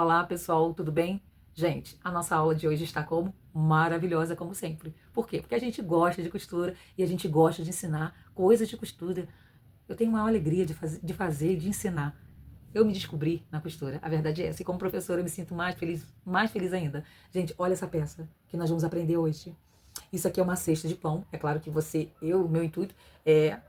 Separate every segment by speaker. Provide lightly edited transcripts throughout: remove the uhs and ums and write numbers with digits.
Speaker 1: Olá, pessoal, tudo bem? Gente, a nossa aula de hoje está como maravilhosa, como sempre. Por quê? Porque a gente gosta de costura e a gente gosta de ensinar coisas de costura. Eu tenho uma alegria de fazer e de ensinar. Eu me descobri na costura, a verdade é essa. E como professora eu me sinto mais feliz ainda. Gente, olha essa peça que nós vamos aprender hoje. Isso aqui é uma cesta de pão. É claro que meu intuito é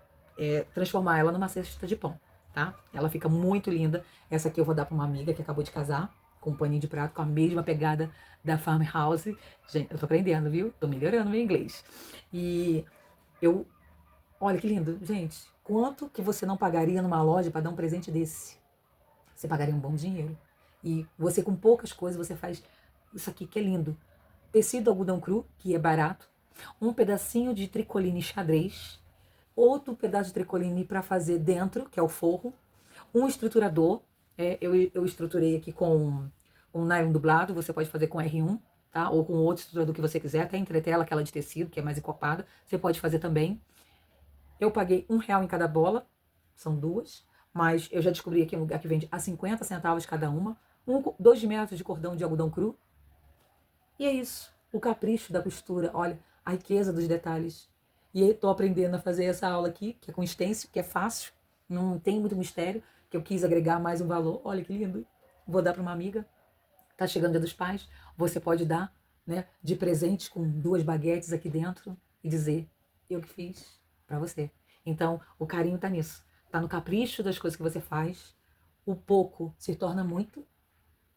Speaker 1: transformar ela numa cesta de pão, tá? Ela fica muito linda. Essa aqui eu vou dar para uma amiga que acabou de casar, com um paninho de prato, com a mesma pegada da Farmhouse. Gente, eu tô aprendendo, viu? Tô melhorando meu inglês. E eu, olha que lindo, gente. Quanto que você não pagaria numa loja para dar um presente desse? Você pagaria um bom dinheiro. E você, com poucas coisas, você faz isso aqui que é lindo. Tecido algodão cru, que é barato. Um pedacinho de tricoline xadrez. Outro pedaço de tricoline para fazer dentro, que é o forro. Um estruturador. Eu estruturei aqui com um nylon dublado. Você pode fazer com R1, tá? Ou com outro estruturador que você quiser. Até entretela, aquela de tecido, que é mais encorpada. Você pode fazer também. Eu paguei R$ 1 em cada bola, são duas, mas eu já descobri aqui um lugar que vende a 50 centavos cada uma, 2 metros de cordão de algodão cru, e é isso, o capricho da costura, olha, a riqueza dos detalhes. E eu tô aprendendo a fazer essa aula aqui, que é com stencil, que é fácil, não tem muito mistério, que eu quis agregar mais um valor, olha que lindo, vou dar para uma amiga, tá chegando o Dia dos Pais, você pode dar, né, de presente com 2 baguetes aqui dentro e dizer, eu que fiz para você. Então, o carinho tá nisso, tá no capricho das coisas que você faz. O pouco se torna muito.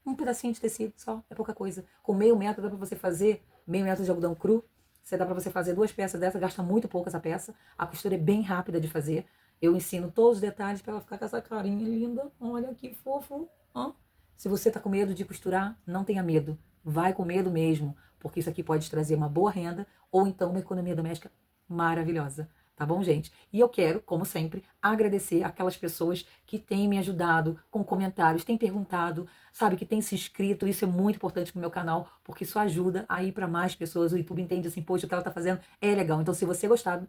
Speaker 1: Um pedacinho de tecido só, é pouca coisa. Com meio metro dá para você fazer, meio metro de algodão cru, você dá para você fazer 2 peças dessa, gasta muito pouco essa peça. A costura é bem rápida de fazer. Eu ensino todos os detalhes para ela ficar com essa carinha linda. Olha que fofo. Ó. Se você tá com medo de costurar, não tenha medo. Vai com medo mesmo, porque isso aqui pode trazer uma boa renda ou então uma economia doméstica maravilhosa. Tá bom, gente? E eu quero, como sempre, agradecer aquelas pessoas que têm me ajudado com comentários, têm perguntado, sabe, que têm se inscrito. Isso é muito importante pro meu canal, porque isso ajuda a ir para mais pessoas. O YouTube entende assim, poxa, o que ela tá fazendo é legal. Então, se você gostar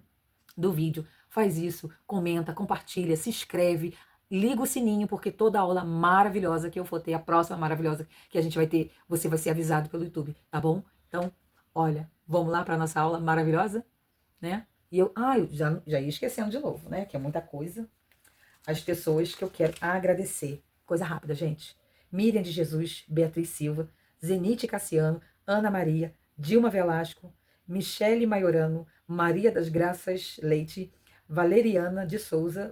Speaker 1: do vídeo, faz isso, comenta, compartilha, se inscreve, liga o sininho, porque toda aula maravilhosa que eu for ter, a próxima maravilhosa que a gente vai ter, você vai ser avisado pelo YouTube, tá bom? Então, olha, vamos lá para nossa aula maravilhosa, né? E eu já ia esquecendo de novo, né? Que é muita coisa. As pessoas que eu quero agradecer. Coisa rápida, gente. Miriam de Jesus, Beatriz Silva, Zenite Cassiano, Ana Maria, Dilma Velasco, Michele Maiorano, Maria das Graças Leite, Valeriana de Souza,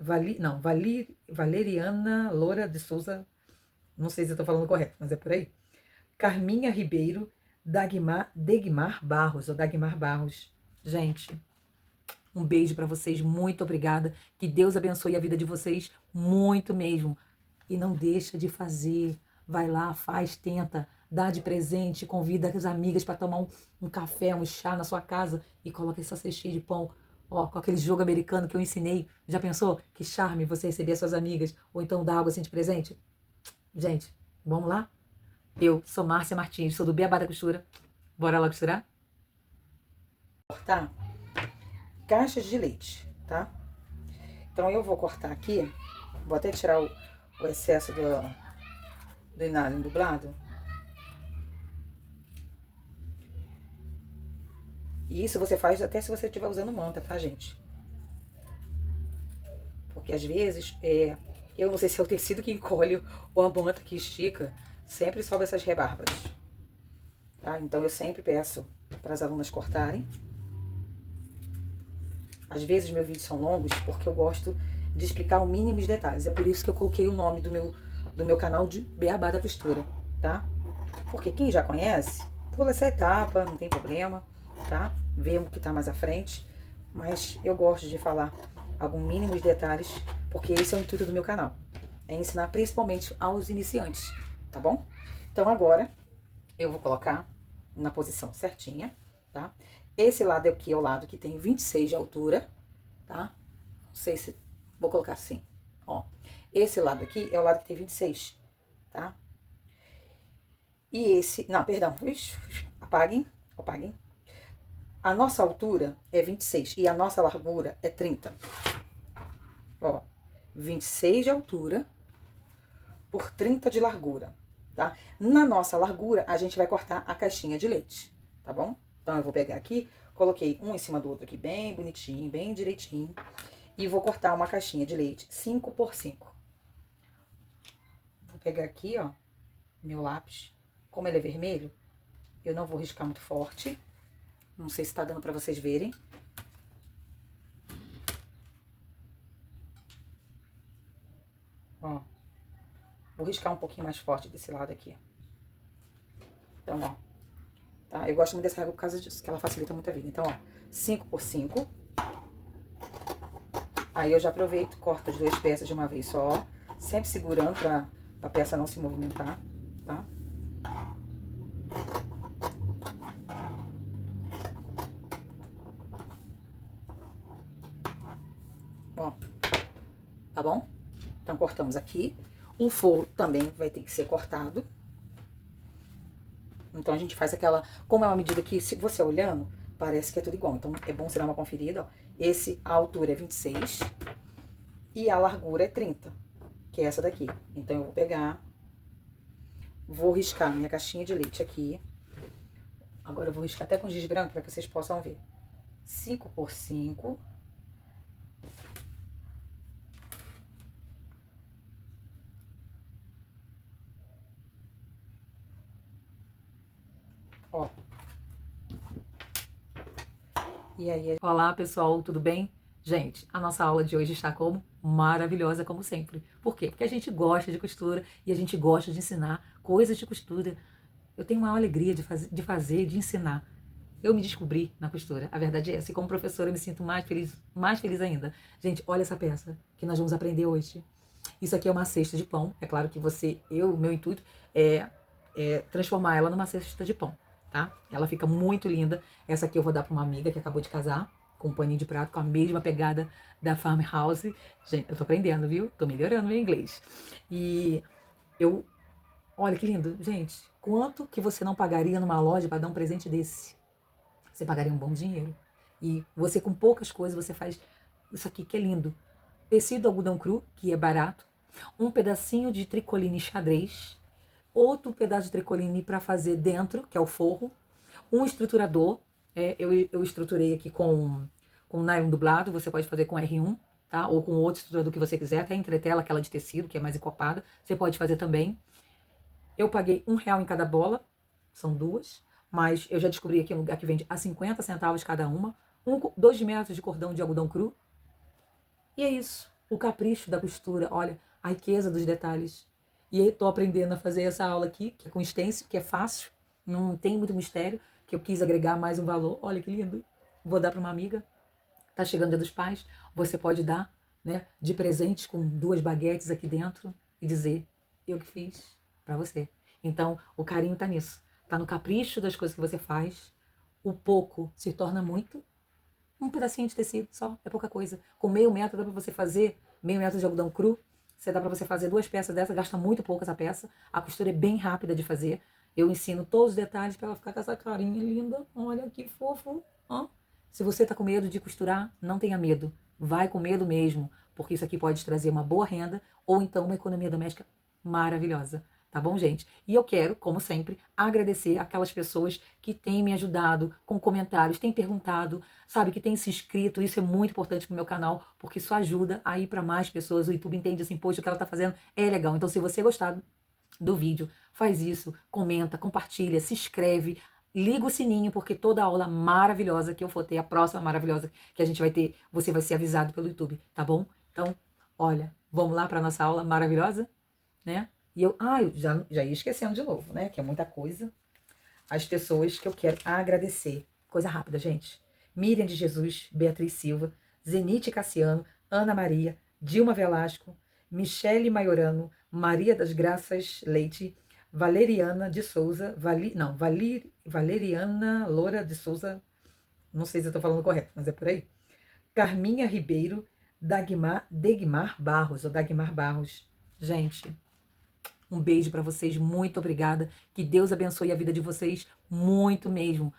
Speaker 1: Valeriana Loura de Souza, não sei se eu estou falando correto, mas é por aí. Carminha Ribeiro, Dagmar Barros, ou Dagmar Barros. Gente, um beijo para vocês, muito obrigada. Que Deus abençoe a vida de vocês muito mesmo. E não deixa de fazer. Vai lá, faz, tenta, dá de presente, convida as amigas para tomar um café, um chá na sua casa e coloca essa cestinha de pão. Ó, com aquele jogo americano que eu ensinei. Já pensou? Que charme você receber as suas amigas ou então dar algo assim de presente? Gente, vamos lá? Eu sou Márcia Martins, sou do Beabá da Costura. Bora lá costurar? Cortar caixas de leite, tá? Então eu vou cortar aqui, vou até tirar o excesso do inalho dublado. E isso você faz até se você estiver usando manta, tá, gente? Porque às vezes, eu não sei se é o tecido que encolhe ou a manta que estica, sempre sobra essas rebarbas. Tá? Então eu sempre peço para as alunas cortarem. Às vezes meus vídeos são longos porque eu gosto de explicar o mínimo de detalhes. É por isso que eu coloquei o nome do meu canal de Beabá da Costura, tá? Porque quem já conhece, pula essa etapa, não tem problema, tá? Vê o que tá mais à frente. Mas eu gosto de falar algum mínimo de detalhes, porque esse é o intuito do meu canal. É ensinar principalmente aos iniciantes, tá bom? Então agora eu vou colocar na posição certinha, tá? Esse lado aqui é o lado que tem 26 de altura, tá? Não sei se... Vou colocar assim, ó. Esse lado aqui é o lado que tem 26, tá? E esse... Não, perdão. Ixi, apaguem. A nossa altura é 26 e a nossa largura é 30. Ó, 26 de altura por 30 de largura.
Speaker 2: tá? Na nossa largura, a gente vai cortar a caixinha de leite, tá bom? Então, eu vou pegar aqui, coloquei um em cima do outro aqui, bem bonitinho, bem direitinho. E vou cortar uma caixinha de leite 5 por 5. Vou pegar aqui, ó, meu lápis. Como ele é vermelho, eu não vou riscar muito forte. Não sei se tá dando pra vocês verem. Ó, vou riscar um pouquinho mais forte desse lado aqui. Então, ó, tá? Eu gosto muito dessa régua por causa disso, que ela facilita muito a vida. Então, ó, 5 por 5. Aí eu já aproveito, corto as duas peças de uma vez só, sempre segurando pra peça não se movimentar, tá? Ó, tá bom? Então, cortamos aqui. O forro também vai ter que ser cortado. Então, a gente faz aquela... Como é uma medida que, se você olhando, parece que é tudo igual. Então, é bom você dar uma conferida, ó. A altura é 26 e a largura é 30, que é essa daqui. Então, eu vou pegar... Vou riscar minha caixinha de leite aqui. Agora, eu vou riscar até com giz branco para que vocês possam ver. 5 por 5. Ó. E aí...
Speaker 1: Olá, pessoal, tudo bem? Gente, a nossa aula de hoje está como maravilhosa, como sempre. Por quê? Porque a gente gosta de costura e a gente gosta de ensinar coisas de costura. Eu tenho uma alegria de fazer, de ensinar. Eu me descobri na costura, a verdade é essa. E como professora eu me sinto mais feliz ainda. Gente, olha essa peça que nós vamos aprender hoje. Isso aqui é uma cesta de pão. É claro que meu intuito é transformar ela numa cesta de pão, tá? Ela fica muito linda. Essa aqui eu vou dar para uma amiga que acabou de casar, com um paninho de prato, com a mesma pegada da Farmhouse. Gente, eu tô aprendendo, viu? Tô melhorando meu inglês. E eu... Olha que lindo, gente. Quanto que você não pagaria numa loja para dar um presente desse? Você pagaria um bom dinheiro. E você, com poucas coisas, você faz isso aqui que é lindo. Tecido algodão cru, que é barato. Um pedacinho de tricoline xadrez. Outro pedaço de tricoline para fazer dentro, que é o forro. Um estruturador. Eu estruturei aqui com nylon dublado. Você pode fazer com R1, tá? Ou com outro estruturador que você quiser. Até entretela, aquela de tecido, que é mais encopada. Você pode fazer também. Eu paguei R$ 1 em cada bola. São duas. Mas eu já descobri aqui um lugar que vende a 50 centavos cada uma. 2 metros de cordão de algodão cru. E é isso. O capricho da costura. Olha, a riqueza dos detalhes. E aí tô aprendendo a fazer essa aula aqui, que é com stencil, que é fácil. Não tem muito mistério. Que eu quis agregar mais um valor. Olha que lindo. Vou dar para uma amiga. Tá chegando o Dia dos Pais. Você pode dar, né, de presente com 2 baguetes aqui dentro e dizer: eu que fiz para você. Então, o carinho tá nisso. Tá no capricho das coisas que você faz. O pouco se torna muito. Um pedacinho de tecido só, é pouca coisa. Com meio metro dá pra você fazer, meio metro de algodão cru, dá pra você fazer 2 peças dessa, gasta muito pouco essa peça. A costura é bem rápida de fazer. Eu ensino todos os detalhes pra ela ficar com essa carinha linda. Olha que fofo. Ó. Se você tá com medo de costurar, não tenha medo. Vai com medo mesmo, porque isso aqui pode trazer uma boa renda ou então uma economia doméstica maravilhosa. Tá bom, gente? E eu quero, como sempre, agradecer aquelas pessoas que têm me ajudado com comentários, têm perguntado, sabe, que têm se inscrito. Isso é muito importante pro meu canal, porque isso ajuda a ir para mais pessoas. O YouTube entende assim, poxa, o que ela tá fazendo é legal. Então, se você gostar do vídeo, faz isso, comenta, compartilha, se inscreve, liga o sininho, porque toda aula maravilhosa que eu for ter, a próxima maravilhosa que a gente vai ter, você vai ser avisado pelo YouTube, tá bom? Então, olha, vamos lá para nossa aula maravilhosa, né? E eu já ia esquecendo de novo, né? Que é muita coisa. As pessoas que eu quero agradecer. Coisa rápida, gente. Miriam de Jesus, Beatriz Silva, Zenite Cassiano, Ana Maria, Dilma Velasco, Michele Maiorano, Maria das Graças Leite, Valeriana de Souza, Valeriana Loura de Souza, não sei se eu estou falando correto, mas é por aí. Carminha Ribeiro, Dagmar Barros, ou Dagmar Barros. Gente, um beijo para vocês, muito obrigada. Que Deus abençoe a vida de vocês muito mesmo.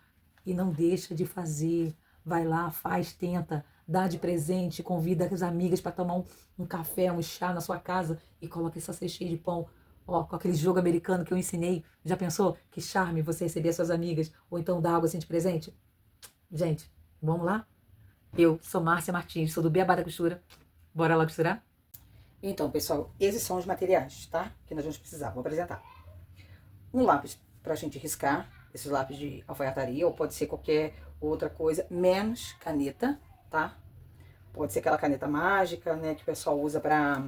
Speaker 1: E não deixa de fazer. Vai lá, faz, tenta, dá de presente, convida as amigas para tomar um café, um chá na sua casa e coloca essa cestinha de pão. ó, com aquele jogo americano que eu ensinei. Já pensou? Que charme você receber as suas amigas, ou então dar algo assim de presente? Gente, vamos lá? Eu sou Márcia Martins, sou do Beabá da Costura. Bora lá costurar?
Speaker 2: Então, pessoal, esses são os materiais, tá? Que nós vamos precisar. Vou apresentar. Um lápis pra gente riscar, esses lápis de alfaiataria, ou pode ser qualquer outra coisa, menos caneta, tá? Pode ser aquela caneta mágica, né, que o pessoal usa pra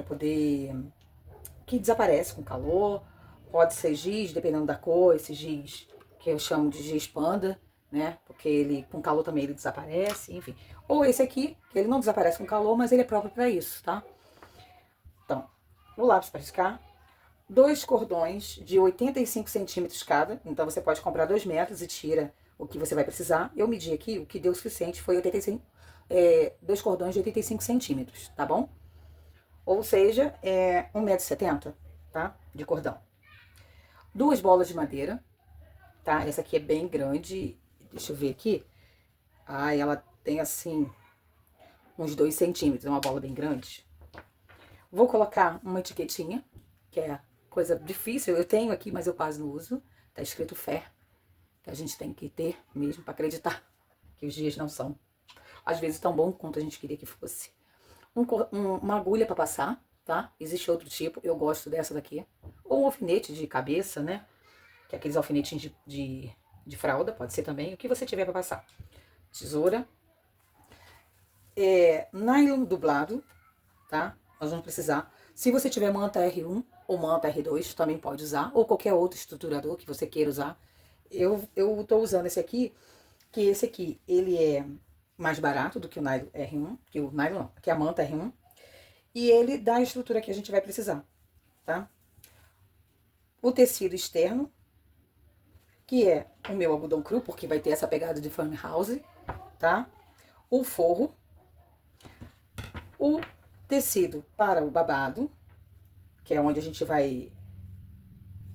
Speaker 2: poder... que desaparece com calor. Pode ser giz, dependendo da cor, esse giz que eu chamo de giz panda, né? Porque ele com calor também ele desaparece, enfim. Ou esse aqui, que ele não desaparece com calor, mas ele é próprio para isso, tá? Então, o lápis para riscar, dois cordões de 85 centímetros cada. Então você pode comprar 2 metros e tira o que você vai precisar. Eu medi aqui, o que deu o suficiente foi 85, dois cordões de 85 centímetros, tá bom? Ou seja, 1,70 m, tá? De cordão. Duas bolas de madeira, tá? Essa aqui é bem grande. Deixa eu ver aqui. Ah, ela tem assim uns 2 centímetros, é uma bola bem grande. Vou colocar uma etiquetinha, que é coisa difícil. Eu tenho aqui, mas eu quase não uso. Tá escrito fé, que a gente tem que ter mesmo para acreditar que os dias não são, às vezes, tão bom quanto a gente queria que fosse. Uma agulha para passar, tá? Existe outro tipo, eu gosto dessa daqui. Ou um alfinete de cabeça, né? Que é aqueles alfinetinhos de fralda, pode ser também. O que você tiver para passar. Tesoura. Nylon dublado, tá? Nós vamos precisar. Se você tiver manta R1 ou manta R2, também pode usar. Ou qualquer outro estruturador que você queira usar. Eu tô usando esse aqui, que esse aqui, ele é mais barato do que o nylon R1, que o nylon não, que a manta R1. E ele dá a estrutura que a gente vai precisar, tá? O tecido externo, que é o meu algodão cru, porque vai ter essa pegada de farmhouse, tá? O forro, o tecido para o babado, que é onde a gente vai...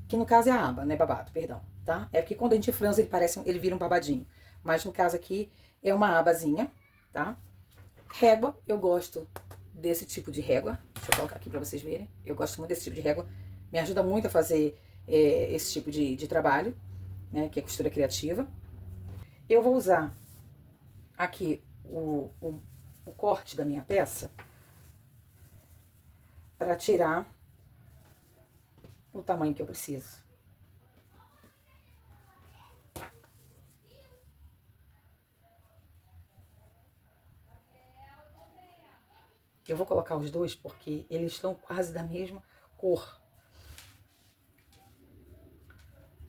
Speaker 2: que no caso é a aba, né? Babado, perdão, tá? É porque quando a gente franza ele vira um babadinho. Mas no caso aqui é uma abazinha, tá? Régua, eu gosto desse tipo de régua. Deixa eu colocar aqui pra vocês verem. Eu gosto muito desse tipo de régua. Me ajuda muito a fazer esse tipo de trabalho, né? Que é costura criativa. Eu vou usar aqui o corte da minha peça para tirar o tamanho que eu preciso. Eu vou colocar os dois porque eles estão quase da mesma cor.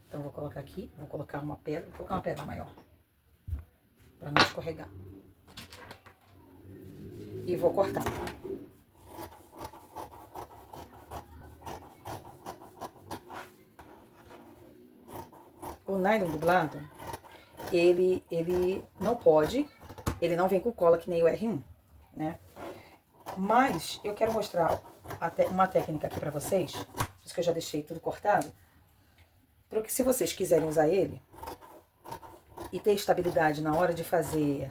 Speaker 2: Então, vou colocar aqui, vou colocar uma pedra, vou colocar uma pedra maior, para não escorregar. E vou cortar. O nylon dublado, ele não pode, ele não vem com cola que nem o R1, né? Mas eu quero mostrar uma técnica aqui pra vocês, por isso que eu já deixei tudo cortado, porque se vocês quiserem usar ele e ter estabilidade na hora de fazer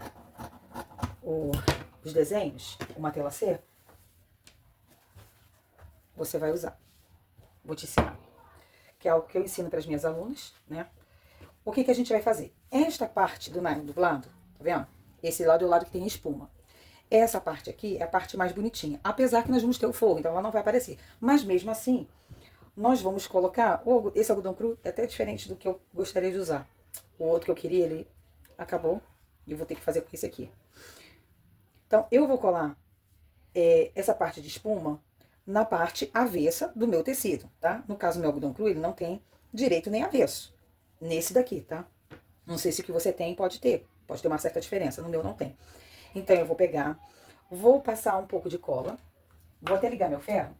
Speaker 2: os desenhos, o matelassê, você vai usar. Vou te ensinar. Que é algo que eu ensino para as minhas alunas, né? O que a gente vai fazer? Esta parte do nylon dublado, tá vendo? Esse lado é o lado que tem espuma. Essa parte aqui é a parte mais bonitinha. Apesar que nós vamos ter o forro, então ela não vai aparecer. Mas mesmo assim, nós vamos colocar... Esse algodão cru é até diferente do que eu gostaria de usar. O outro que eu queria, ele acabou. E eu vou ter que fazer com esse aqui. Então, eu vou colar essa parte de espuma na parte avessa do meu tecido, tá? No caso, o meu algodão cru, ele não tem direito nem avesso. Nesse daqui, tá? Não sei se o que você tem pode ter uma certa diferença. No meu não tem. Então, eu vou pegar, vou passar um pouco de cola. Vou até ligar meu ferro.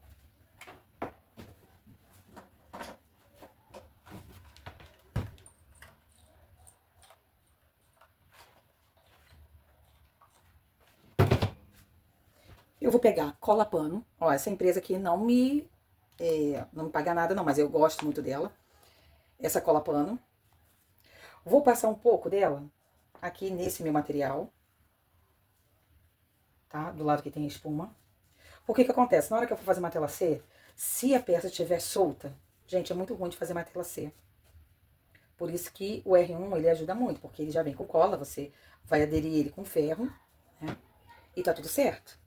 Speaker 2: Eu vou pegar cola pano. Ó, essa empresa aqui não me paga nada não, mas eu gosto muito dela. Essa cola pano. Vou passar um pouco dela aqui nesse meu material. Tá? Do lado que tem espuma. O que que acontece? Na hora que eu for fazer uma tela C, Se a peça estiver solta, gente, é muito ruim de fazer martela C. Por isso que o R1, ele ajuda muito, porque ele já vem com cola, você vai aderir ele com ferro, né? E tá tudo certo.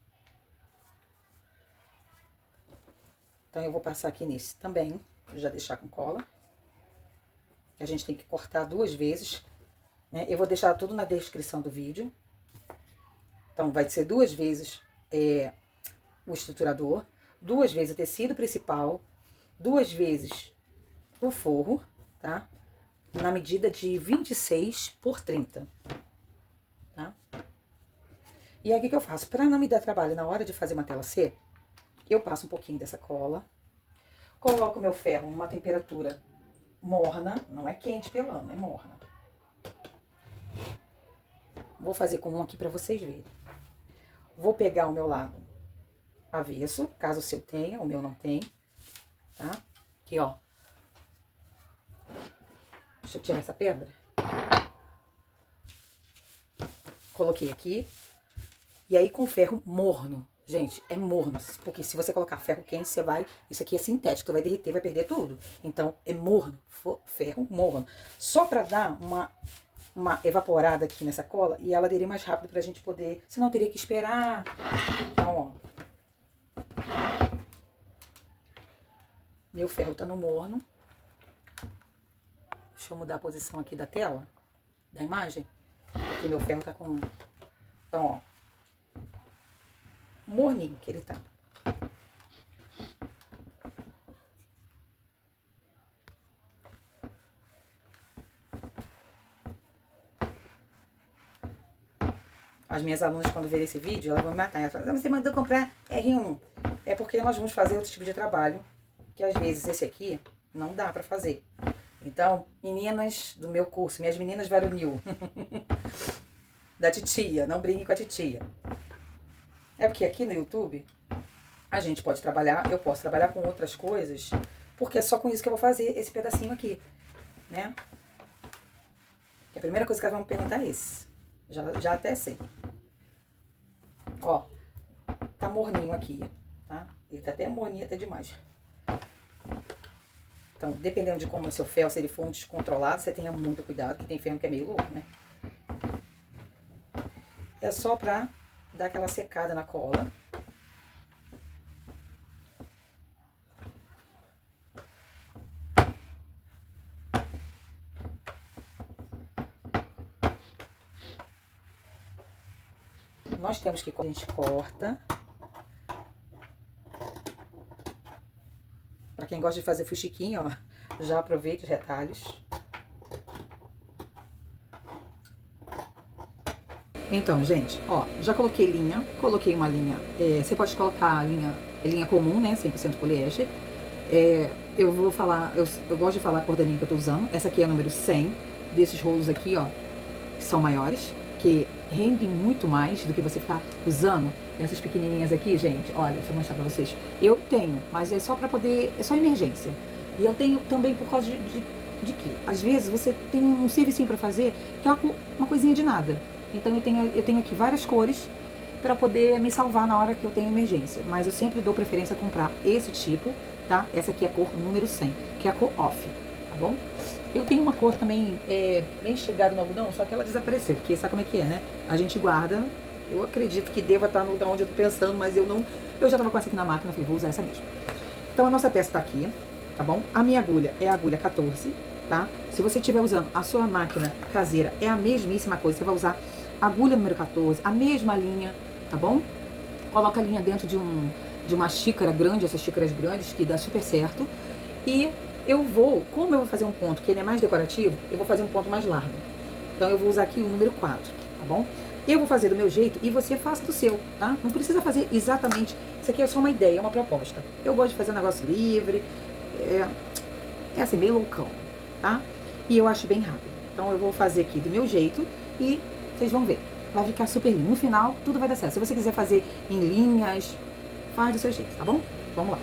Speaker 2: Então, eu vou passar aqui nesse também, já deixar com cola. A gente tem que cortar 2 vezes, né? Eu vou deixar tudo na descrição do vídeo. Então, vai ser 2 vezes o estruturador, 2 vezes o tecido principal, 2 vezes o forro, tá? Na medida de 26 por 30, tá? E aí, o que eu faço? Pra não me dar trabalho na hora de fazer uma tela C, eu passo um pouquinho dessa cola, coloco meu ferro numa temperatura morna, não é quente pelando, é morna. Vou fazer com um aqui pra vocês verem. Vou pegar o meu lado avesso, caso o seu tenha, o meu não tem, tá? Aqui, ó. Deixa eu tirar essa pedra. Coloquei aqui. E aí com ferro morno. Gente, é morno. Porque se você colocar ferro quente, você vai... Isso aqui é sintético, vai derreter, vai perder tudo. Então, é morno. Ferro morno. Só pra dar uma evaporada aqui nessa cola e ela aderir mais rápido pra gente poder... Senão, teria que esperar. Então, ó. Meu ferro tá no morno. Deixa eu mudar a posição aqui da tela, da imagem. Porque meu ferro tá com... Então, ó. Morninho que ele tá. As minhas alunas, quando verem esse vídeo, elas vão me matar. Elas falam, você mandou comprar R1. É porque nós vamos fazer outro tipo de trabalho, que às vezes esse aqui não dá pra fazer. Então, meninas do meu curso, minhas meninas varonil, da titia, não brinque com a titia. É porque aqui no YouTube, a gente pode trabalhar, eu posso trabalhar com outras coisas, porque é só com isso que eu vou fazer esse pedacinho aqui, né? A primeira coisa que elas vão me perguntar é esse. Já até sei. Ó, tá morninho aqui, tá? Ele tá até morninho até demais. Então, dependendo de como é o seu ferro, se ele for um descontrolado, você tenha muito cuidado, que tem ferro que é meio louco, né? É só pra dar aquela secada na cola. Nós temos que, quando a gente corta, pra quem gosta de fazer fuxiquinho, ó, já aproveita os retalhos. Então, gente, ó, já coloquei uma linha, você pode colocar a linha comum, né, 100% poliéster. Eu vou falar, eu gosto de falar a cor da linha que eu tô usando. Essa aqui é a número 100, desses rolos aqui, ó, que são maiores, que rendem muito mais do que você ficar usando essas pequenininhas aqui, gente. Olha, deixa eu mostrar pra vocês. Eu tenho, mas é só pra poder, é só emergência. E eu tenho também por causa de que, às vezes, você tem um servicinho pra fazer, que é uma coisinha de nada. Então eu tenho aqui várias cores para poder me salvar na hora que eu tenho emergência. Mas eu sempre dou preferência a comprar esse tipo, tá? Essa aqui é a cor número 100, que é a cor off, tá bom? Eu tenho uma cor também bem chegada no algodão, só que ela desapareceu, porque sabe como é que é, né? A gente guarda, eu acredito que deva estar no lugar onde eu tô pensando, mas eu não... Eu já tava com essa aqui na máquina, falei, vou usar essa mesmo. Então a nossa peça tá aqui, tá bom? A minha agulha é a agulha 14, tá? Se você estiver usando a sua máquina caseira, é a mesmíssima coisa, você vai usar agulha número 14, a mesma linha, tá bom? Coloca a linha dentro de uma xícara grande, essas xícaras grandes, que dá super certo. E como eu vou fazer um ponto que ele é mais decorativo, eu vou fazer um ponto mais largo. Então eu vou usar aqui o número 4, tá bom? Eu vou fazer do meu jeito e você faça do seu, tá? Não precisa fazer exatamente, isso aqui é só uma ideia, é uma proposta. Eu gosto de fazer um negócio livre, é assim, meio loucão, tá? E eu acho bem rápido. Então eu vou fazer aqui do meu jeito e vocês vão ver, vai ficar super lindo. No final, tudo vai dar certo. Se você quiser fazer em linhas, faz do seu jeito, tá bom? Vamos lá.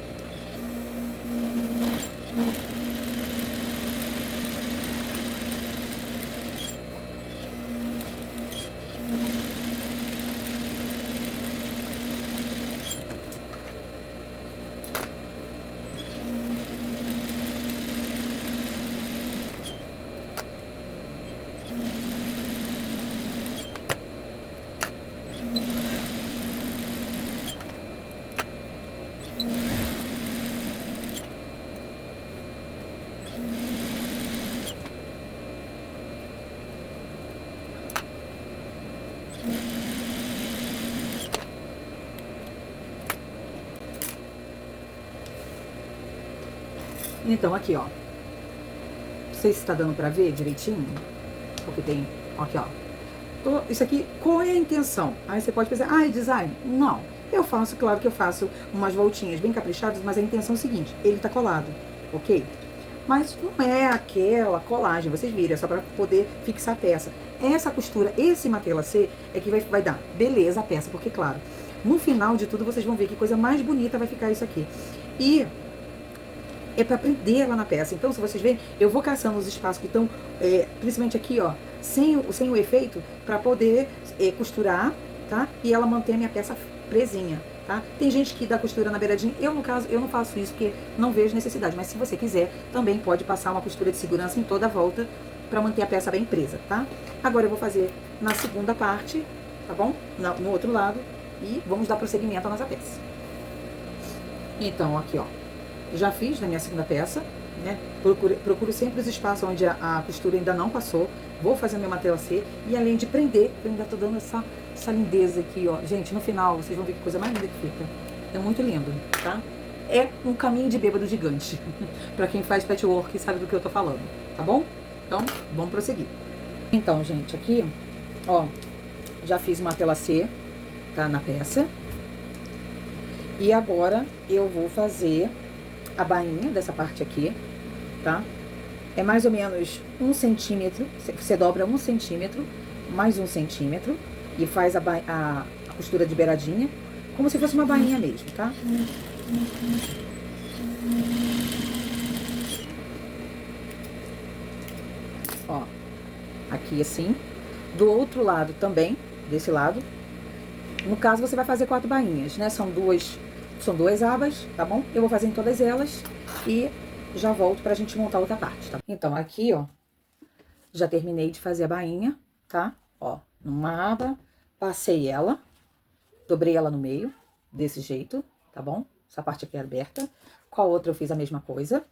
Speaker 2: Então, aqui, ó. Não sei se tá dando pra ver direitinho. Porque tem, aqui, ó. Isso aqui, qual é a intenção? Aí você pode pensar, ah, é design? Não. Eu faço, claro que eu faço umas voltinhas bem caprichadas, mas a intenção é o seguinte, ele tá colado, ok? Mas não é aquela colagem, vocês viram, é só pra poder fixar a peça. Essa costura, esse matelassê é que vai dar beleza à peça, porque, claro, no final de tudo vocês vão ver que coisa mais bonita vai ficar isso aqui. E é para prender ela na peça. Então, se vocês verem, eu vou caçando os espaços que estão, principalmente aqui, ó, sem o efeito, para poder costurar, tá? E ela manter a minha peça presinha, tá? Tem gente que dá costura na beiradinha. Eu, no caso, eu não faço isso porque não vejo necessidade. Mas se você quiser, também pode passar uma costura de segurança em toda a volta para manter a peça bem presa, tá? Agora eu vou fazer na segunda parte, tá bom? No outro lado. E vamos dar prosseguimento à nossa peça. Então, aqui, ó. Já fiz na minha segunda peça, né? Procuro sempre os espaços onde a costura ainda não passou. Vou fazer meu matelassê. E além de prender, eu ainda tô dando essa lindeza aqui, ó. Gente, no final, vocês vão ver que coisa mais linda que fica. É muito lindo, tá? É um caminho de bêbado gigante. Pra quem faz patchwork sabe do que eu tô falando, tá bom? Então, vamos prosseguir. Então, gente, aqui, ó, já fiz o matelassê, tá? Na peça. E agora eu vou fazer a bainha dessa parte aqui, tá? É mais ou menos 1 centímetro, você dobra 1 centímetro, mais 1 centímetro, e faz a costura de beiradinha, como se fosse uma bainha mesmo, tá? Ó, aqui assim. Do outro lado também, desse lado. No caso, você vai fazer 4 bainhas, né? São duas abas, tá bom? Eu vou fazer em todas elas e já volto pra gente montar outra parte, tá? Então, aqui, ó, já terminei de fazer a bainha, tá? Ó, numa aba, passei ela, dobrei ela no meio, desse jeito, tá bom? Essa parte aqui é aberta. Com a outra eu fiz a mesma coisa,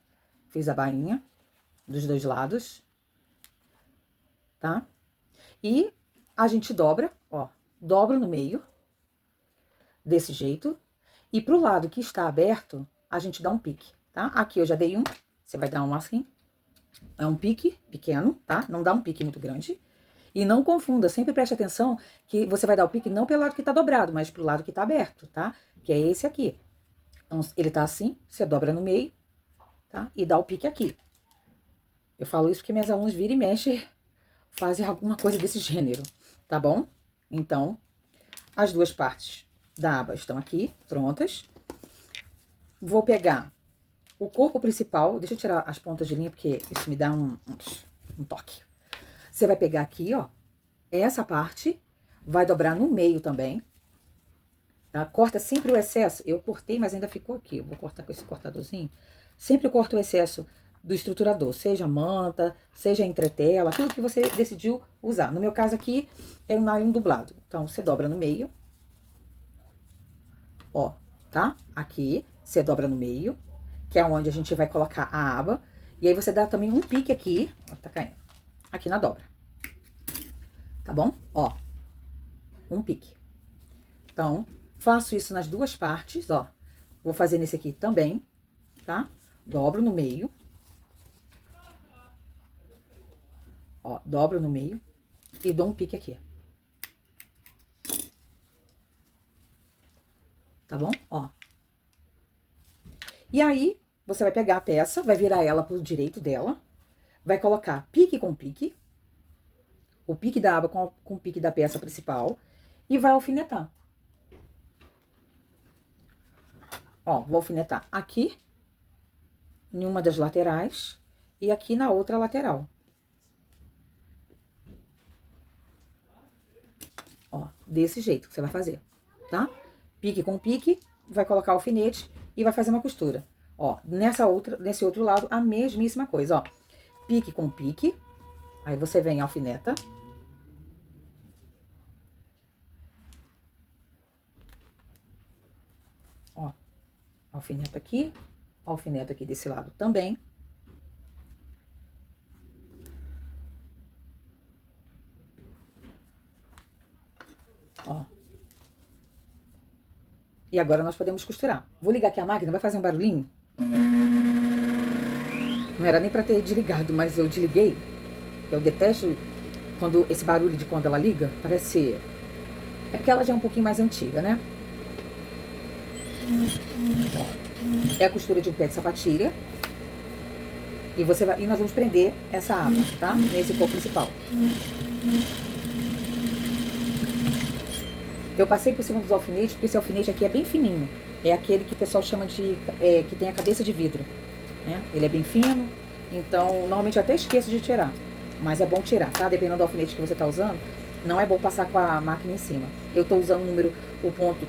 Speaker 2: fiz a bainha dos dois lados, tá? E a gente dobra, ó, dobra no meio, desse jeito. E pro lado que está aberto, a gente dá um pique, tá? Aqui eu já dei um, você vai dar um assim. É um pique pequeno, tá? Não dá um pique muito grande. E não confunda, sempre preste atenção que você vai dar o pique não pelo lado que tá dobrado, mas pro lado que tá aberto, tá? Que é esse aqui. Então, ele tá assim, você dobra no meio, tá? E dá o pique aqui. Eu falo isso porque minhas alunas viram e mexem, fazem alguma coisa desse gênero, tá bom? Então, as duas partes da aba estão aqui, prontas. Vou pegar o corpo principal, deixa eu tirar as pontas de linha, porque isso me dá um toque. Você vai pegar aqui, ó, essa parte, vai dobrar no meio também, tá? Corta sempre o excesso, eu cortei, mas ainda ficou aqui, eu vou cortar com esse cortadorzinho. Sempre corta o excesso do estruturador, seja manta, seja entretela, tudo que você decidiu usar. No meu caso aqui, é um nylon dublado. Então, você dobra no meio, ó, tá? Aqui, você dobra no meio, que é onde a gente vai colocar a aba. E aí, você dá também um pique aqui, ó, tá caindo, aqui na dobra. Tá bom? Ó, um pique. Então, faço isso nas duas partes, ó. Vou fazer nesse aqui também, tá? Dobro no meio. Ó, dobro no meio e dou um pique aqui. Tá bom? Ó. E aí, você vai pegar a peça, vai virar ela pro direito dela, vai colocar pique com pique, o pique da aba com o pique da peça principal, e vai alfinetar. Ó, vou alfinetar aqui, em uma das laterais, e aqui na outra lateral. Ó, desse jeito que você vai fazer, tá? Pique com pique, vai colocar o alfinete e vai fazer uma costura. Ó, nesse outro lado, a mesmíssima coisa, ó. Pique com pique, aí você vem e alfineta. Ó, alfineta aqui desse lado também. E agora nós podemos costurar. Vou ligar aqui a máquina, vai fazer um barulhinho? Não era nem pra ter desligado, mas eu desliguei. Eu detesto quando esse barulho de quando ela liga, parece... É porque ela já é um pouquinho mais antiga, né? É a costura de um pé de sapatilha. E nós vamos prender essa aba, tá? Nesse corpo principal. Eu passei por cima dos alfinetes, porque esse alfinete aqui é bem fininho. É aquele que o pessoal chama de... que tem a cabeça de vidro, né? Ele é bem fino, então normalmente eu até esqueço de tirar. Mas é bom tirar, tá? Dependendo do alfinete que você tá usando, não é bom passar com a máquina em cima. Eu tô usando o ponto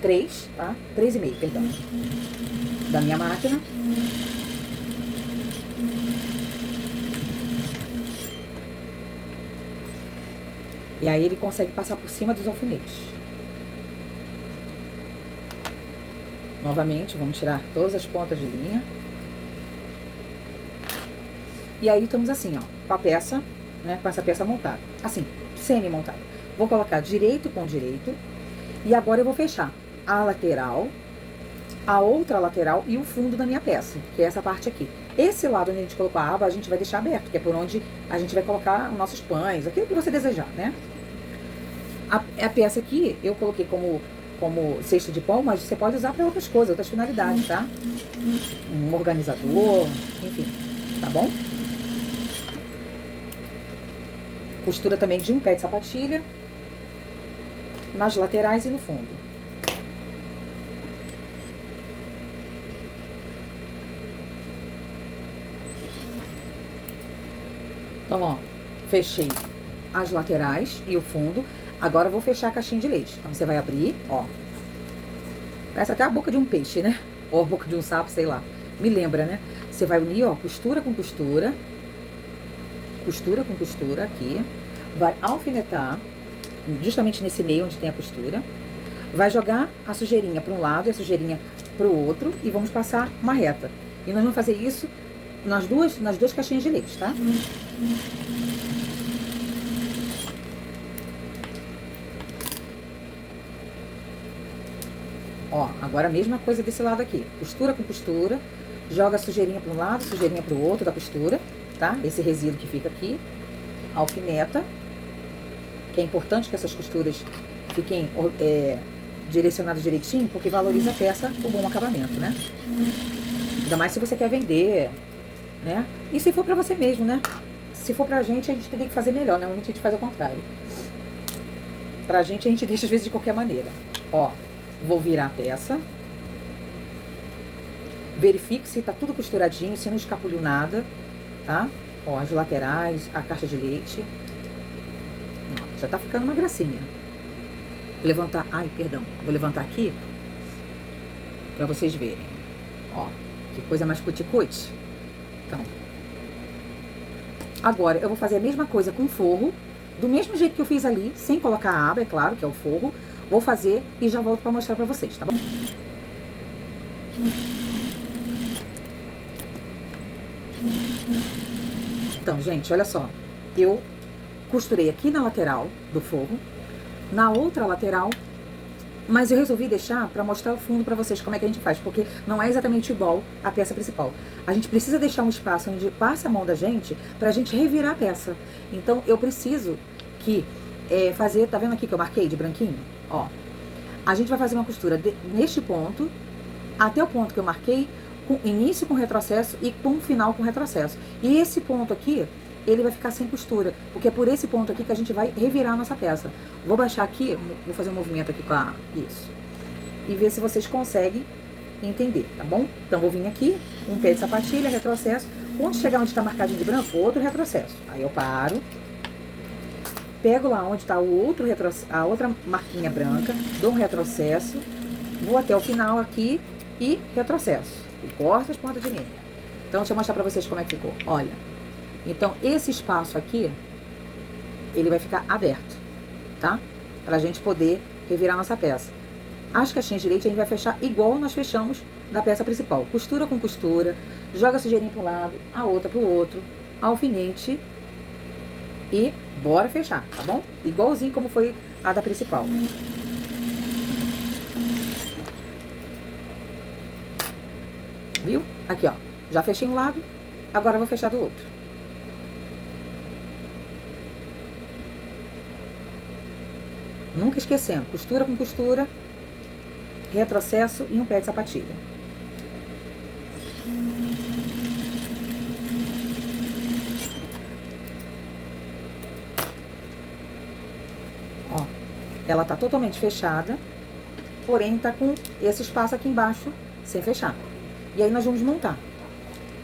Speaker 2: 3, tá? 3,5, perdão. Da minha máquina. E aí ele consegue passar por cima dos alfinetes. Novamente, vamos tirar todas as pontas de linha. E aí estamos assim, ó, com a peça, né, com essa peça montada. Assim, semi-montada. Vou colocar direito com direito. E agora eu vou fechar a lateral, a outra lateral e o fundo da minha peça, que é essa parte aqui. Esse lado onde a gente colocou a aba, a gente vai deixar aberto, que é por onde a gente vai colocar os nossos pães, aquilo que você desejar, né? A peça aqui, eu coloquei como cesto de pão, mas você pode usar para outras coisas, outras finalidades, tá? Um organizador, enfim, tá bom? Costura também de um pé de sapatilha, nas laterais e no fundo. Então, ó, fechei as laterais e o fundo. Agora eu vou fechar a caixinha de leite. Então, você vai abrir, ó. Parece até a boca de um peixe, né? Ou a boca de um sapo, sei lá. Me lembra, né? Você vai unir, ó, costura com costura. Costura com costura aqui. Vai alfinetar, justamente nesse meio onde tem a costura. Vai jogar a sujeirinha para um lado e a sujeirinha para o outro. E vamos passar uma reta. E nós vamos fazer isso nas duas caixinhas de leite, tá? Ó, agora a mesma coisa desse lado aqui. Costura com costura. Joga a sujeirinha para um lado, sujeirinha para o outro da costura, tá? Esse resíduo que fica aqui. Alfineta. Que é importante que essas costuras fiquem direcionadas direitinho, porque valoriza a peça, o bom acabamento, né? Ainda mais se você quer vender, né? E se for pra você mesmo, né? Se for pra gente, a gente teria que fazer melhor, né? Normalmente a gente faz ao contrário. Pra gente, a gente deixa às vezes de qualquer maneira. Ó, vou virar a peça. Verifique se tá tudo costuradinho, se não escapuliu nada, tá? Ó, as laterais, a caixa de leite. Já tá ficando uma gracinha. Vou levantar, vou levantar aqui pra vocês verem. Ó, que coisa mais cuticute. Então, agora eu vou fazer a mesma coisa com o forro, do mesmo jeito que eu fiz ali, sem colocar a aba, é claro, que é o forro. Vou fazer e já volto pra mostrar pra vocês, tá bom? Então, gente, olha só. Eu costurei aqui na lateral do forro, na outra lateral, mas eu resolvi deixar pra mostrar o fundo pra vocês como é que a gente faz, porque não é exatamente igual a peça principal. A gente precisa deixar um espaço onde passa a mão da gente pra gente revirar a peça. Então, eu preciso que fazer, tá vendo aqui que eu marquei de branquinho? Ó, a gente vai fazer uma costura neste ponto, até o ponto que eu marquei, com início com retrocesso e com final com retrocesso. E esse ponto aqui, ele vai ficar sem costura, porque é por esse ponto aqui que a gente vai revirar a nossa peça. Vou baixar aqui, vou fazer um movimento aqui com isso, e ver se vocês conseguem entender, tá bom? Então, vou vir aqui, um pé de sapatilha, retrocesso. Quando chegar onde está marcadinho de branco, outro retrocesso. Aí eu paro, pego lá onde está a outra marquinha branca, dou um retrocesso, vou até o final aqui e retrocesso. E corto as pontas de linha. Então, deixa eu mostrar pra vocês como é que ficou. Olha. Então, esse espaço aqui, ele vai ficar aberto, tá? Pra gente poder revirar nossa peça. As caixinhas de leite a gente vai fechar igual nós fechamos da peça principal. Costura com costura, joga a sujeirinha para um lado, a outra pro outro, alfinete e bora fechar, tá bom? Igualzinho como foi a da principal. viu? Aqui, ó. Já fechei um lado, agora eu vou fechar do outro. Nunca esquecendo, costura com costura, retrocesso e um pé de sapatilha. Ó, ela tá totalmente fechada, porém tá com esse espaço aqui embaixo sem fechar. E aí nós vamos montar.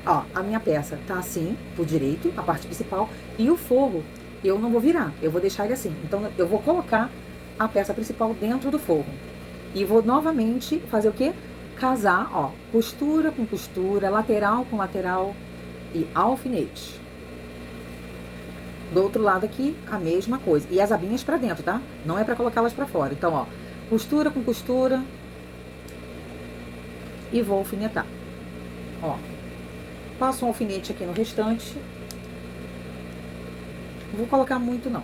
Speaker 2: Ó, a minha peça tá assim, pro direito, a parte principal, e o forro eu não vou virar, eu vou deixar ele assim. Então eu vou colocar a peça principal dentro do forro. E vou novamente fazer o quê? Casar, ó, costura com costura, lateral com lateral e alfinete. Do outro lado aqui, a mesma coisa. E as abinhas pra dentro, tá? Não é pra colocá-las pra fora. Então, ó, costura com costura e vou alfinetar. Ó, passo um alfinete aqui no restante. Não vou colocar muito, não.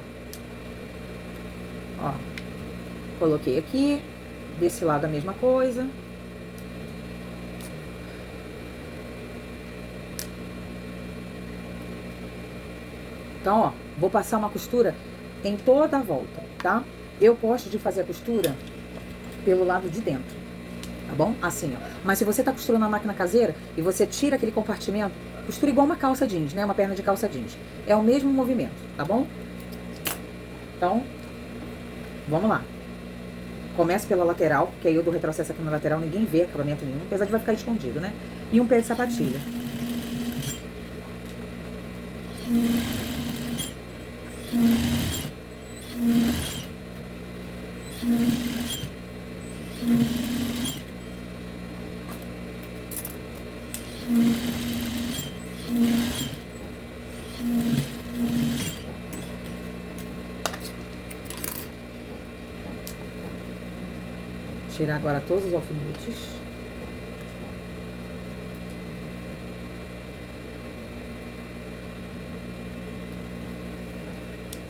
Speaker 2: Ó, coloquei aqui. Desse lado a mesma coisa. Então, ó, vou passar uma costura em toda a volta, tá? Eu gosto de fazer a costura pelo lado de dentro, tá bom? Assim, ó. Mas se você tá costurando na máquina caseira e você tira aquele compartimento, costura igual uma calça jeans, né? Uma perna de calça jeans. É o mesmo movimento, tá bom? Então, vamos lá. Começo pela lateral, que aí eu dou retrocesso aqui na lateral, ninguém vê acabamento nenhum, apesar de vai ficar escondido, né? E um pé de sapatilha. Tirar agora todos os alfinetes.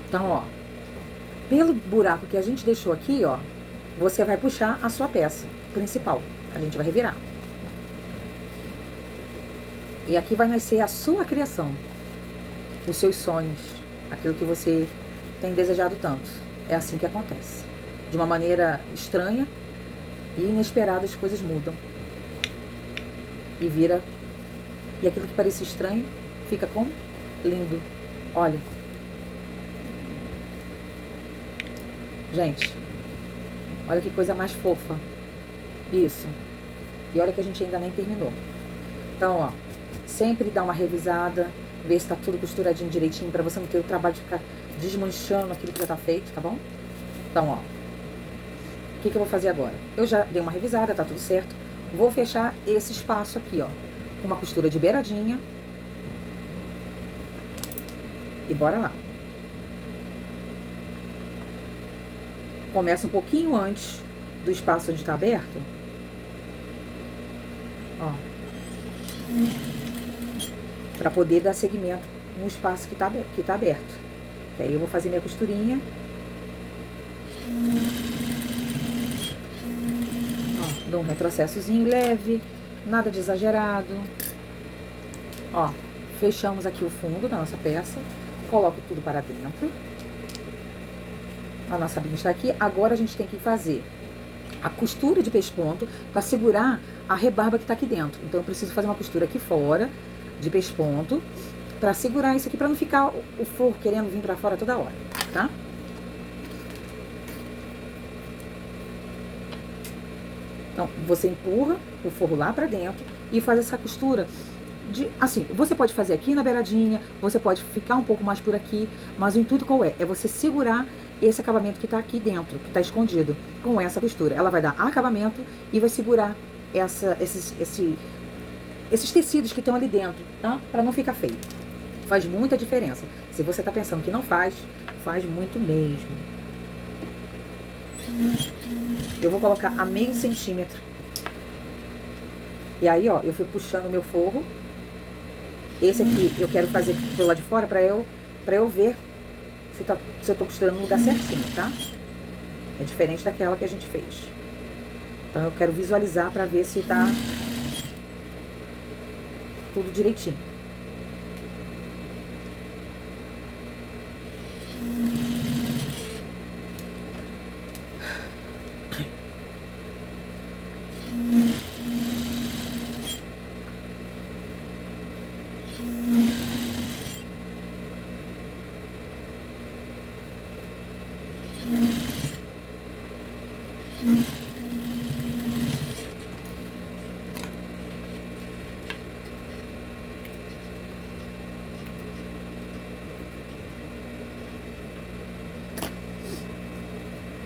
Speaker 2: Então, ó, pelo buraco que a gente deixou aqui, ó, você vai puxar a sua peça principal. A gente vai revirar. E aqui vai nascer a sua criação, os seus sonhos, aquilo que você tem desejado tanto. É assim que acontece. De uma maneira estranha e inesperada, as coisas mudam. E vira. E aquilo que parecia estranho fica como lindo. Olha. Gente, olha que coisa mais fofa. Isso. E olha que a gente ainda nem terminou. Então, ó, sempre dá uma revisada, ver se tá tudo costuradinho direitinho, pra você não ter o trabalho de ficar desmanchando aquilo que já tá feito, tá bom? Então, ó, o que eu vou fazer agora? Eu já dei uma revisada, tá tudo certo. Vou fechar esse espaço aqui, ó, com uma costura de beiradinha. E bora lá. Começa um pouquinho antes do espaço onde tá aberto. Ó. Pra poder dar seguimento no espaço que tá aberto. E aí eu vou fazer minha costurinha. Ó, dou um retrocessozinho leve, nada de exagerado. Ó, fechamos aqui o fundo da nossa peça. Coloco tudo para dentro. A nossa abinha está aqui. Agora a gente tem que fazer a costura de pesponto para segurar a rebarba que está aqui dentro. Então eu preciso fazer uma costura aqui fora de pesponto para segurar isso aqui, para não ficar o forro querendo vir para fora toda hora, tá? Então você empurra o forro lá para dentro e faz essa costura assim, você pode fazer aqui na beiradinha, você pode ficar um pouco mais por aqui, mas o intuito qual é? É você segurar esse acabamento que tá aqui dentro, que tá escondido, com essa costura. Ela vai dar acabamento e vai segurar esses tecidos que estão ali dentro, tá? Pra não ficar feio. Faz muita diferença. Se você tá pensando que não faz, faz muito mesmo. Eu vou colocar a meio centímetro. E aí, ó, eu fui puxando o meu forro. Esse aqui eu quero fazer pelo lado de fora pra eu ver se eu tô costurando no lugar certinho, tá? É diferente daquela que a gente fez. Então eu quero visualizar pra ver se tá tudo direitinho.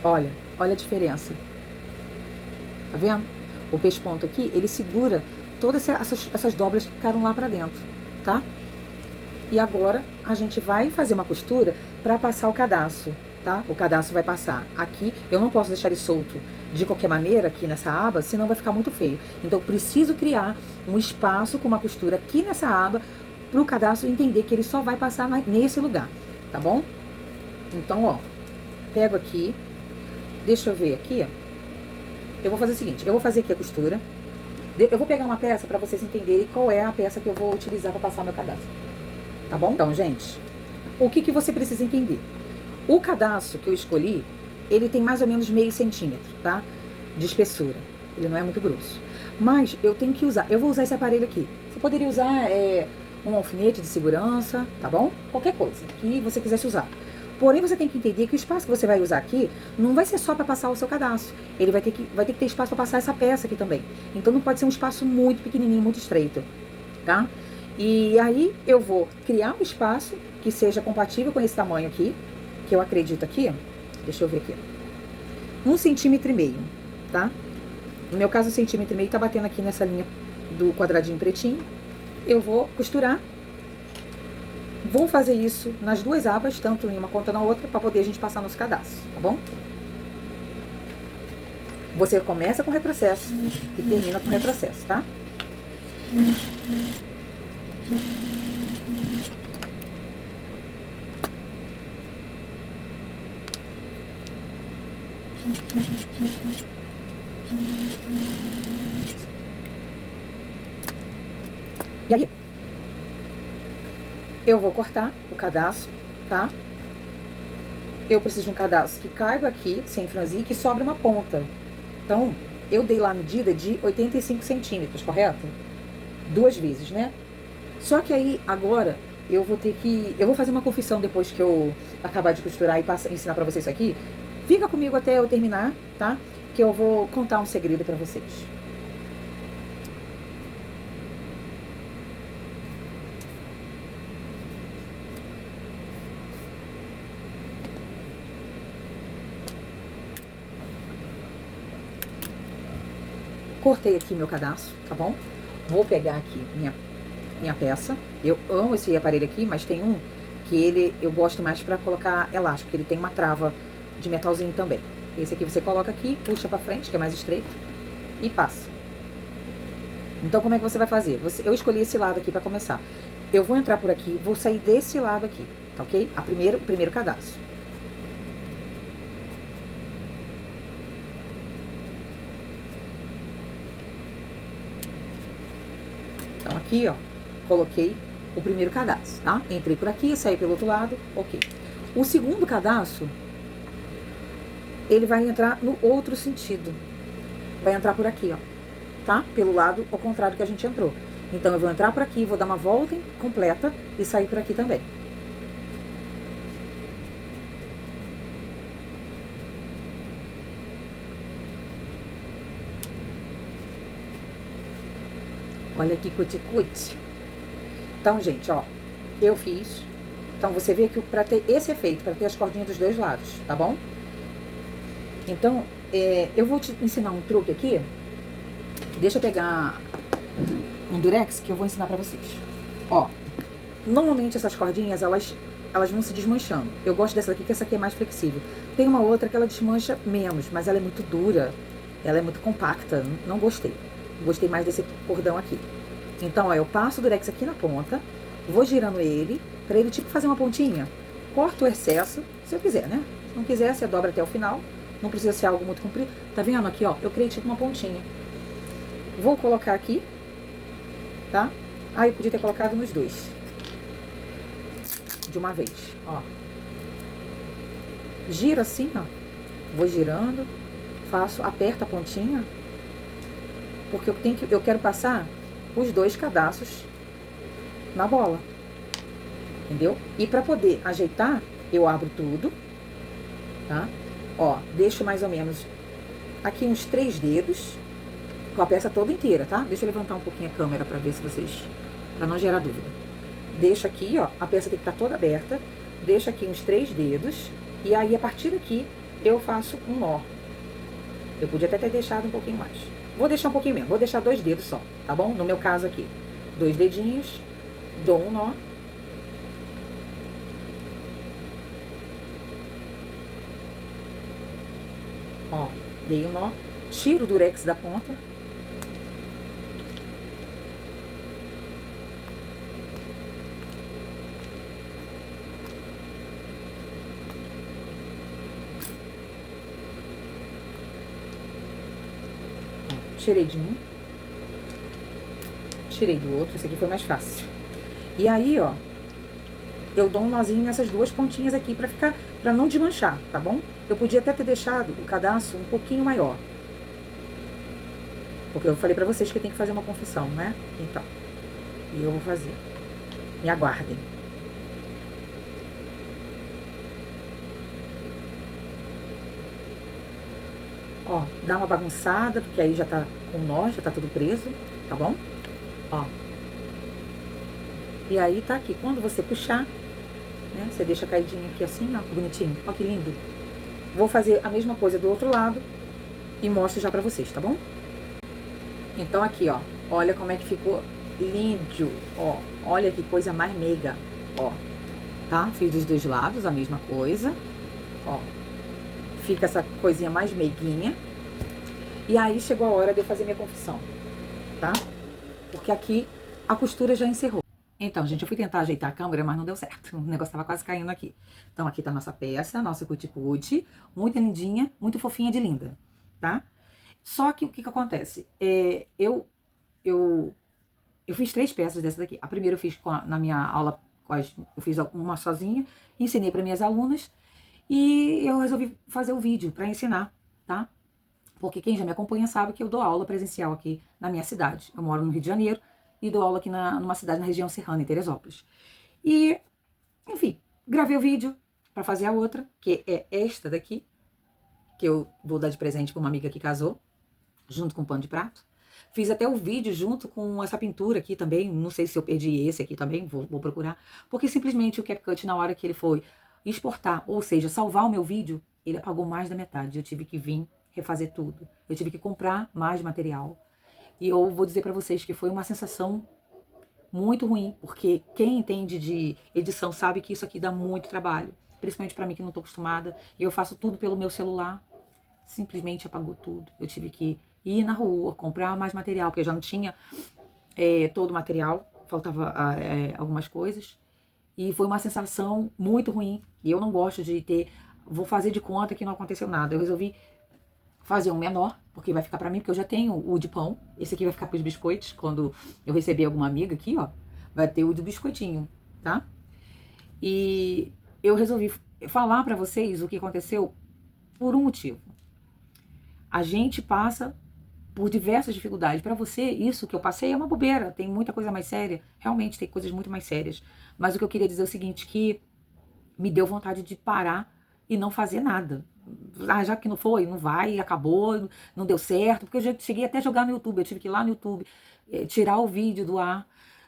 Speaker 2: Olha, olha a diferença. Tá vendo? O pesponto aqui, ele segura todas essas dobras que ficaram lá pra dentro, tá? E agora a gente vai fazer uma costura pra passar o cadastro, tá? O cadastro vai passar aqui. Eu não posso deixar ele solto de qualquer maneira aqui nessa aba, senão vai ficar muito feio. Então eu preciso criar um espaço com uma costura aqui nessa aba pro cadastro entender que ele só vai passar nesse lugar, tá bom? Então, ó, pego aqui. Deixa eu ver aqui. Eu vou fazer o seguinte, eu vou fazer aqui a costura. Eu vou pegar uma peça para vocês entenderem qual é a peça que eu vou utilizar para passar meu cadastro. Tá bom? Então, gente, o que você precisa entender? O cadastro que eu escolhi, ele tem mais ou menos meio centímetro, tá? De espessura. Ele não é muito grosso. Mas eu tenho que usar, eu vou usar esse aparelho aqui. Você poderia usar um alfinete de segurança, tá bom? Qualquer coisa que você quisesse usar. Porém, você tem que entender que o espaço que você vai usar aqui não vai ser só para passar o seu cadastro. Ele vai ter que ter espaço para passar essa peça aqui também. Então, não pode ser um espaço muito pequenininho, muito estreito, tá? E aí, eu vou criar um espaço que seja compatível com esse tamanho aqui, que eu acredito aqui, ó. Deixa eu ver aqui. 1,5 centímetros, tá? No meu caso, 1,5 centímetros tá batendo aqui nessa linha do quadradinho pretinho. Eu vou costurar. Vou fazer isso nas duas abas, tanto em uma quanto na outra, para poder a gente passar nos cadastros, tá bom? Você começa com retrocesso e termina com retrocesso, tá? E aí, eu vou cortar o cadastro, tá? Eu preciso de um cadastro que caiba aqui, sem franzir, e que sobre uma ponta. Então, eu dei lá a medida de 85 centímetros, correto? 2 vezes, né? Só que aí, agora, eu vou fazer uma confissão depois que eu acabar de costurar e ensinar pra vocês isso aqui. Fica comigo até eu terminar, tá? Que eu vou contar um segredo pra vocês. Cortei aqui meu cadastro, tá bom? Vou pegar aqui minha peça. Eu amo esse aparelho aqui, mas tem um que eu gosto mais pra colocar elástico, ele tem uma trava de metalzinho também. Esse aqui você coloca aqui, puxa pra frente, que é mais estreito, e passa. Então, como é que você vai fazer? Eu escolhi esse lado aqui pra começar. Eu vou entrar por aqui, vou sair desse lado aqui, tá ok? O primeiro cadastro. Então, aqui, ó, coloquei o primeiro cadastro, tá? Entrei por aqui, saí pelo outro lado, ok. O segundo cadastro, ele vai entrar no outro sentido. Vai entrar por aqui, ó, tá? Pelo lado ao contrário que a gente entrou. Então, eu vou entrar por aqui, vou dar uma volta completa e sair por aqui também. Olha que cuti-cuti. Então, gente, ó, eu fiz. Então, você vê que pra ter esse efeito, pra ter as cordinhas dos dois lados, tá bom? Então, eu vou te ensinar um truque aqui. Deixa eu pegar um durex que eu vou ensinar pra vocês. Ó, normalmente essas cordinhas, elas vão se desmanchando. Eu gosto dessa daqui, que essa aqui é mais flexível. Tem uma outra que ela desmancha menos, mas ela é muito dura. Ela é muito compacta, não gostei. Gostei mais desse cordão aqui. Então, ó, eu passo o durex aqui na ponta, vou girando ele, pra ele tipo fazer uma pontinha. Corto o excesso, se eu quiser, né? Se não quiser, você dobra até o final. Não precisa ser algo muito comprido. Tá vendo aqui, ó? Eu criei tipo uma pontinha. Vou colocar aqui, tá? Ah, eu podia ter colocado nos dois. De uma vez, ó. Giro assim, ó. Vou girando. Faço, aperto a pontinha. Porque eu quero passar os 2 cadastros na bola. Entendeu? E pra poder ajeitar, eu abro tudo, tá? Ó, deixo mais ou menos aqui uns 3 dedos, com a peça toda inteira, tá? Deixa eu levantar um pouquinho a câmera pra ver se vocês... pra não gerar dúvida. Deixo aqui, ó, a peça tem que estar toda aberta. Deixo aqui uns 3 dedos. E aí, a partir daqui, eu faço um nó. Eu podia até ter deixado um pouquinho mais. Vou deixar um pouquinho mesmo, vou deixar 2 dedos só, tá bom? No meu caso aqui, 2 dedinhos, dou um nó. Ó, dei um nó, tiro o durex da ponta. Tirei de um, tirei do outro, esse aqui foi mais fácil. E aí, ó, eu dou um nozinho nessas 2 pontinhas aqui pra não desmanchar, tá bom? Eu podia até ter deixado o cadastro um pouquinho maior. Porque eu falei pra vocês que eu tenho que fazer uma confissão, né? Então, e eu vou fazer. Me aguardem. Ó, dá uma bagunçada, porque aí já tá com nó, já tá tudo preso, tá bom? Ó. E aí tá aqui, quando você puxar, né, você deixa caidinho aqui assim, ó, bonitinho, ó que lindo. Vou fazer a mesma coisa do outro lado e mostro já pra vocês, tá bom? Então aqui, ó, olha como é que ficou lindo, ó, olha que coisa mais meiga, ó, tá? Fiz dos 2 lados a mesma coisa, ó. Fica essa coisinha mais meiguinha. E aí chegou a hora de eu fazer minha confissão, tá? Porque aqui a costura já encerrou. Então, gente, eu fui tentar ajeitar a câmera, mas não deu certo. O negócio tava quase caindo aqui. Então, aqui tá a nossa peça, nossa cuticute, muito lindinha, muito fofinha de linda, tá? Só que o que acontece? Eu fiz 3 peças dessa daqui. A primeira eu fiz na minha aula, eu fiz uma sozinha, ensinei para minhas alunas. E eu resolvi fazer o vídeo para ensinar, tá? Porque quem já me acompanha sabe que eu dou aula presencial aqui na minha cidade. Eu moro no Rio de Janeiro e dou aula aqui numa cidade na região serrana, em Teresópolis. E, enfim, gravei o vídeo para fazer a outra, que é esta daqui, que eu vou dar de presente para uma amiga que casou, junto com pano de prato. Fiz até o vídeo junto com essa pintura aqui também, não sei se eu perdi esse aqui também, vou procurar. Porque simplesmente o CapCut, na hora que ele foi exportar, ou seja, salvar o meu vídeo, ele apagou mais da metade. Eu tive que vir refazer tudo. Eu tive que comprar mais material. E eu vou dizer pra vocês que foi uma sensação muito ruim, porque quem entende de edição sabe que isso aqui dá muito trabalho. Principalmente pra mim que não tô acostumada. E eu faço tudo pelo meu celular. Simplesmente apagou tudo. Eu tive que ir na rua, comprar mais material, porque eu já não tinha todo o material. Faltava algumas coisas. E foi uma sensação muito ruim. E eu não gosto de vou fazer de conta que não aconteceu nada. Eu resolvi fazer um menor, porque vai ficar pra mim, porque eu já tenho o de pão. Esse aqui vai ficar pros biscoitos. Quando eu receber alguma amiga aqui, ó, vai ter o do biscoitinho, tá? E eu resolvi falar pra vocês o que aconteceu por um motivo. A gente passa por diversas dificuldades. Para você, isso que eu passei é uma bobeira. Tem muita coisa mais séria. Realmente, tem coisas muito mais sérias. Mas o que eu queria dizer é o seguinte, que me deu vontade de parar e não fazer nada. Ah, já que não foi, não vai, acabou, não deu certo. Porque eu já cheguei até a jogar no YouTube. Eu tive que ir lá no YouTube, tirar o vídeo do ar.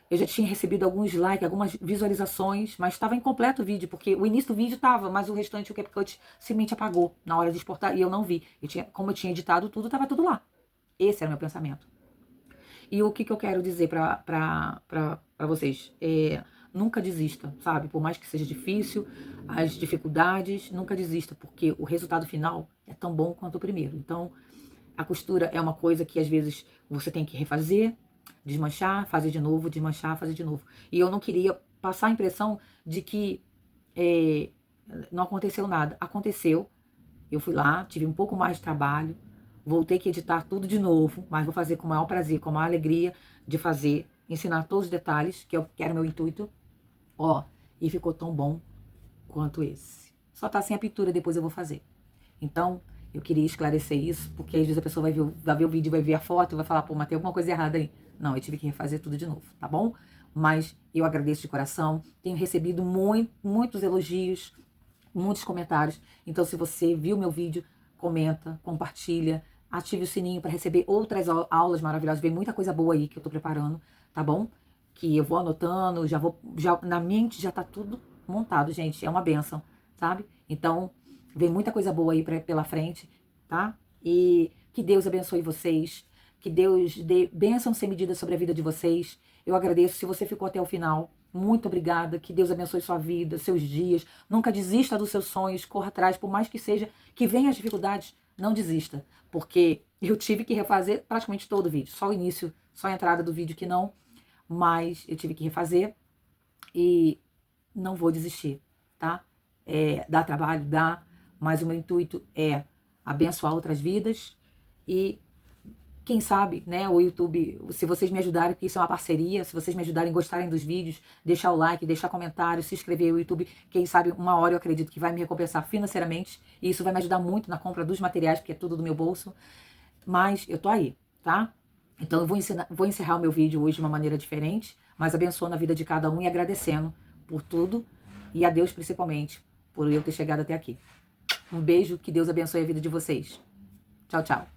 Speaker 2: Eu já tinha recebido alguns likes, algumas visualizações, mas estava incompleto o vídeo, porque o início do vídeo estava, mas o restante o CapCut simplesmente apagou na hora de exportar e eu não vi. Como eu tinha editado tudo, estava tudo lá. Esse era o meu pensamento. E o que eu quero dizer pra vocês? Nunca desista, sabe? Por mais que seja difícil, as dificuldades, nunca desista, porque o resultado final é tão bom quanto o primeiro. Então, a costura é uma coisa que às vezes você tem que refazer, desmanchar, fazer de novo, desmanchar, fazer de novo. E eu não queria passar a impressão de que não aconteceu nada. Aconteceu, eu fui lá, tive um pouco mais de trabalho, vou ter que editar tudo de novo, mas vou fazer com o maior prazer, com a maior alegria de fazer
Speaker 1: ensinar todos os detalhes, que era o meu intuito. Ó, e ficou tão bom quanto esse. Só tá sem a pintura, depois eu vou fazer. Então, eu queria esclarecer isso, porque às vezes a pessoa vai ver o vídeo, vai ver a foto e vai falar, pô, mas tem alguma coisa errada aí. Não, eu tive que refazer tudo de novo, tá bom? Mas eu agradeço de coração, tenho recebido muitos elogios, muitos comentários. Então, se você viu meu vídeo, comenta, compartilha, ative o sininho para receber outras aulas maravilhosas. Vem muita coisa boa aí que eu tô preparando, tá bom? Que eu vou anotando, já na mente já tá tudo montado, gente. É uma bênção, sabe? Então, vem muita coisa boa aí pela frente, tá? E que Deus abençoe vocês, que Deus dê bênção sem medida sobre a vida de vocês. Eu agradeço se você ficou até o final. Muito obrigada, que Deus abençoe sua vida, seus dias. Nunca desista dos seus sonhos, corra atrás, por mais que seja, que venham as dificuldades, não desista. Porque eu tive que refazer praticamente todo o vídeo, só o início, só a entrada do vídeo que não, mas eu tive que refazer e não vou desistir, tá? Dá trabalho, dá, mas o meu intuito é abençoar outras vidas e quem sabe, né, o YouTube, se vocês me ajudarem, porque isso é uma parceria, se vocês me ajudarem, gostarem dos vídeos, deixar o like, deixar comentário, se inscrever no YouTube, quem sabe uma hora eu acredito que vai me recompensar financeiramente, e isso vai me ajudar muito na compra dos materiais, porque é tudo do meu bolso, mas eu tô aí, tá? Então eu vou encerrar o meu vídeo hoje de uma maneira diferente, mas abençoando a vida de cada um e agradecendo por tudo, e a Deus principalmente, por eu ter chegado até aqui. Um beijo, que Deus abençoe a vida de vocês. Tchau, tchau.